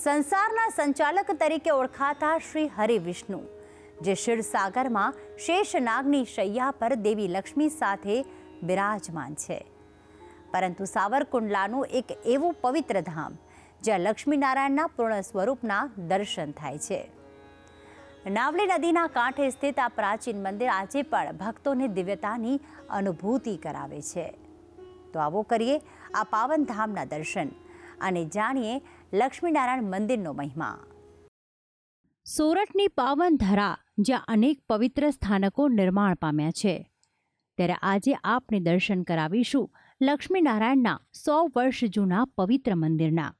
સંસારના સંચાલક તરીકે ઓળખાતા શ્રી હરિવિષ્ણુ, જે ક્ષીરસાગરમાં શેષનાગની શૈયા પર દેવી લક્ષ્મી સાથે બિરાજમાન છે. પરંતુ સાવરકુંડલાનું એક એવું પવિત્ર ધામ જ્યાં લક્ષ્મીનારાયણના પૂર્ણ સ્વરૂપના દર્શન થાય છે. નાવલી નદીના કાંઠે સ્થિત આ પ્રાચીન મંદિર આજે પણ ભક્તોને દિવ્યતાની અનુભૂતિ કરાવે છે. તો આવો કરીએ આ પાવન ધામના દર્શન અને જાણીએ લક્ષ્મીનારાયણ મંદિરનો મહિમા. સોરઠની પાવન ધરા જ્યાં અનેક પવિત્ર સ્થાનકો નિર્માણ પામ્યા છે, ત્યારે આજે આપને દર્શન કરાવીશું લક્ષ્મીનારાયણના 100 વર્ષ જૂના પવિત્ર મંદિરના.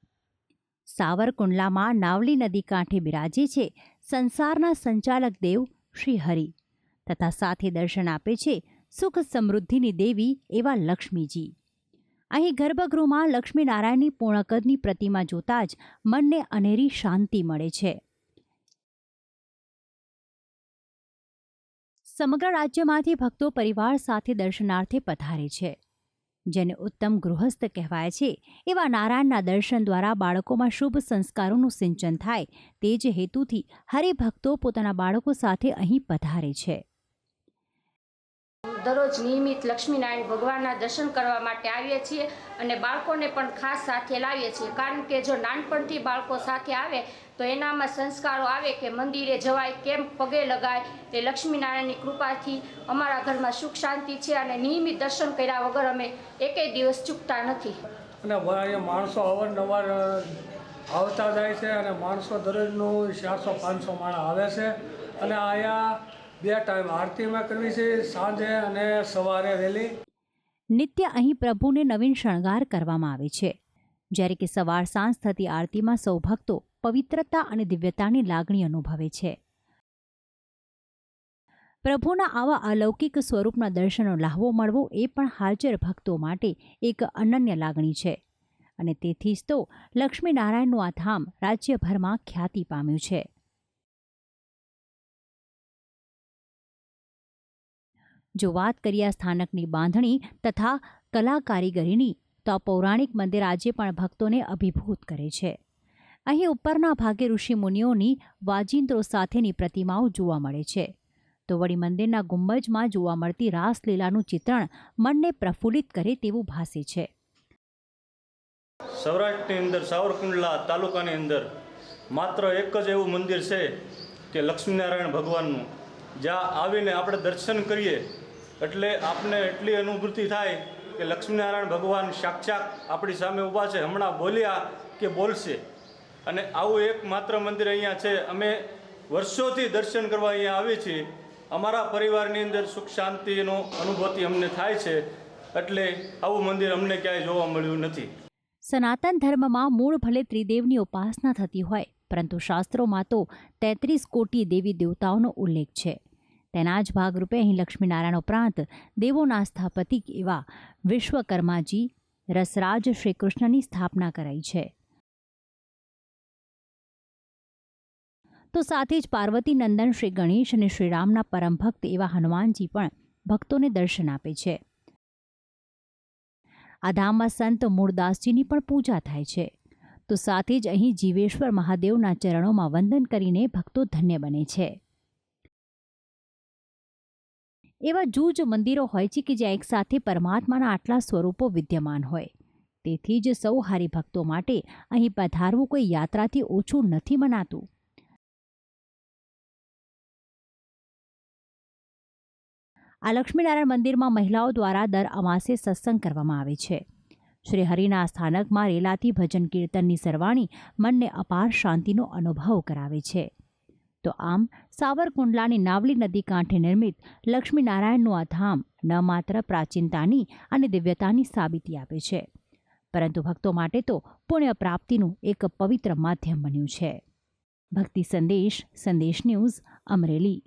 સાવરકુંડલામાં નાવલી નદી કાંઠે બિરાજે છે સંસારના સંચાલક દેવ શ્રી હરિ, તથા સાથે દર્શન આપે છે સુખ સમૃદ્ધિની દેવી એવા લક્ષ્મીજી. અહીં ગર્ભગૃહમાં લક્ષ્મીનારાયણની પૂર્ણકદની પ્રતિમા જોતા જ મનને અનેરી શાંતિ મળે છે. સમગ્ર રાજ્યમાંથી ભક્તો પરિવાર સાથે દર્શનાર્થે પધારે છે. જેને ઉત્તમ ગૃહસ્થ કહેવાય છે એવા નારાયણના દર્શન દ્વારા બાળકોમાં શુભ સંસ્કારોનું સિંચન થાય, તે જ હેતુથી હરિભક્તો પોતાના બાળકો સાથે અહીં પધારે છે. દરરોજ નિયમિત લક્ષ્મીનારાયણ ભગવાનના દર્શન કરવા માટે આવીએ છીએ અને બાળકોને પણ ખાસ સાથે લાવીએ છીએ, કારણ કે જો નાનપણથી બાળકો સાથે આવે તો એનામાં સંસ્કારો આવે કે મંદિરે જવાય, કેમ પગે લગાય. તે લક્ષ્મીનારાયણની કૃપાથી અમારા ઘરમાં સુખ શાંતિ છે અને નિયમિત દર્શન કર્યા વગર અમે એકેય દિવસ ચૂકતા નથી. અને અહીંયા માણસો અવારનવાર આવતા જાય છે અને માણસો દરરોજનું 400-500 માણસ આવે છે. અને અહીંયા 2 ટાઈમ આરતીમાં કરવી છે, સાંજે અને સવારે વહેલી. નિત્ય અહીં પ્રભુને નવીન શણગાર કરવામાં આવે છે, જ્યારે કે સવાર સાંજ થતી આરતીમાં સૌ ભક્તો પવિત્રતા અને દિવ્યતાની લાગણી અનુભવે છે. પ્રભુના આવા અલૌકિક સ્વરૂપના દર્શનનો લહાવો મળવો એ પણ હાજર ભક્તો માટે એક અનન્ય લાગણી છે, અને તેથી જ તો લક્ષ્મીનારાયણનું આ ધામ રાજ્યભરમાં ખ્યાતિ પામ્યું છે. જો વાત કરીએ આ સ્થાનકની બાંધણી તથા કલા કારીગરીની, તો આ પૌરાણિક મંદિર આજે પણ ભક્તોને અભિભૂત કરે છે. અહીં ઉપરના ભાગે ઋષિમુનિઓની વાજિંત્રો સાથેની પ્રતિમાઓ જોવા મળે છે, તો વળી મંદિરના ગુંબજમાં જોવા મળતી રાસલીલાનું ચિત્રણ મનને પ્રફુલ્લિત કરે તેવું ભાસે છે. સૌરાષ્ટ્રની અંદર સાવરકુંડલા તાલુકાની અંદર માત્ર એક જ એવું મંદિર છે કે લક્ષ્મીનારાયણ ભગવાનનું, જ્યાં આવીને આપણે દર્શન કરીએ એટલે આપને એટલી અનુભૂતિ થાય કે લક્ષ્મીનારાયણ ભગવાન સાક્ષાત આપણી સામે ઊભા છે, હમણાં બોલ્યા કે બોલશે. અને આવું એકમાત્ર મંદિર અહીંયા છે. અમે વર્ષોથી દર્શન કરવા અહીંયા આવીએ છીએ. અમારા પરિવારની અંદર સુખ શાંતિનો અનુભૂતિ અમને થાય છે, એટલે આવું મંદિર અમને ક્યાંય જોવા મળ્યું નથી. સનાતન ધર્મમાં મૂળ ભલે ત્રિદેવની ઉપાસના થતી હોય, પરંતુ શાસ્ત્રોમાં તો 33 કોટી દેવી દેવતાઓનો ઉલ્લેખ છે. તેના જ ભાગરૂપે અહીં લક્ષ્મીનારાયણ ઉપરાંત દેવોના સ્થાપતિક એવા વિશ્વકર્માજી, રસરાજ શ્રી કૃષ્ણની સ્થાપના કરાઈ છે. તો સાથે જ પાર્વતી નંદન શ્રી ગણેશ અને શ્રીરામના પરમ ભક્ત એવા હનુમાનજી પણ ભક્તોને દર્શન આપે છે. આ ધામમાં સંત મૂળદાસજીની પણ પૂજા થાય છે. તો સાથે જ અહીં જીવેશ્વર મહાદેવના ચરણોમાં વંદન કરીને ભક્તો ધન્ય બને છે. એવા જૂજ મંદિરો હોય છે કે જ્યાં એકસાથે પરમાત્માના આટલા સ્વરૂપો વિદ્યમાન હોય. તેથી જ સૌ હરિભક્તો માટે અહીં પધારવું કોઈ યાત્રાથી ઓછું નથી મનાતું. આ લક્ષ્મીનારાયણ મંદિરમાં મહિલાઓ દ્વારા દર અમાસે સત્સંગ કરવામાં આવે છે. શ્રી હરિના સ્થાનકમાં રેલાથી ભજન કીર્તનની સરવાણી મનને અપાર શાંતિનો અનુભવ કરાવે છે. તો આમ સાવરકુંડલાની નાવલી નદી કાંઠે નિર્મિત લક્ષ્મીનારાયણનું આ ધામ ન માત્ર પ્રાચીનતાની અને દિવ્યતાની સાબિતી આપે છે, પરંતુ ભક્તો માટે તો પુણ્ય પ્રાપ્તિનું એક પવિત્ર માધ્યમ બન્યું છે. ભક્તિ સંદેશ, સંદેશ ન્યૂઝ, અમરેલી.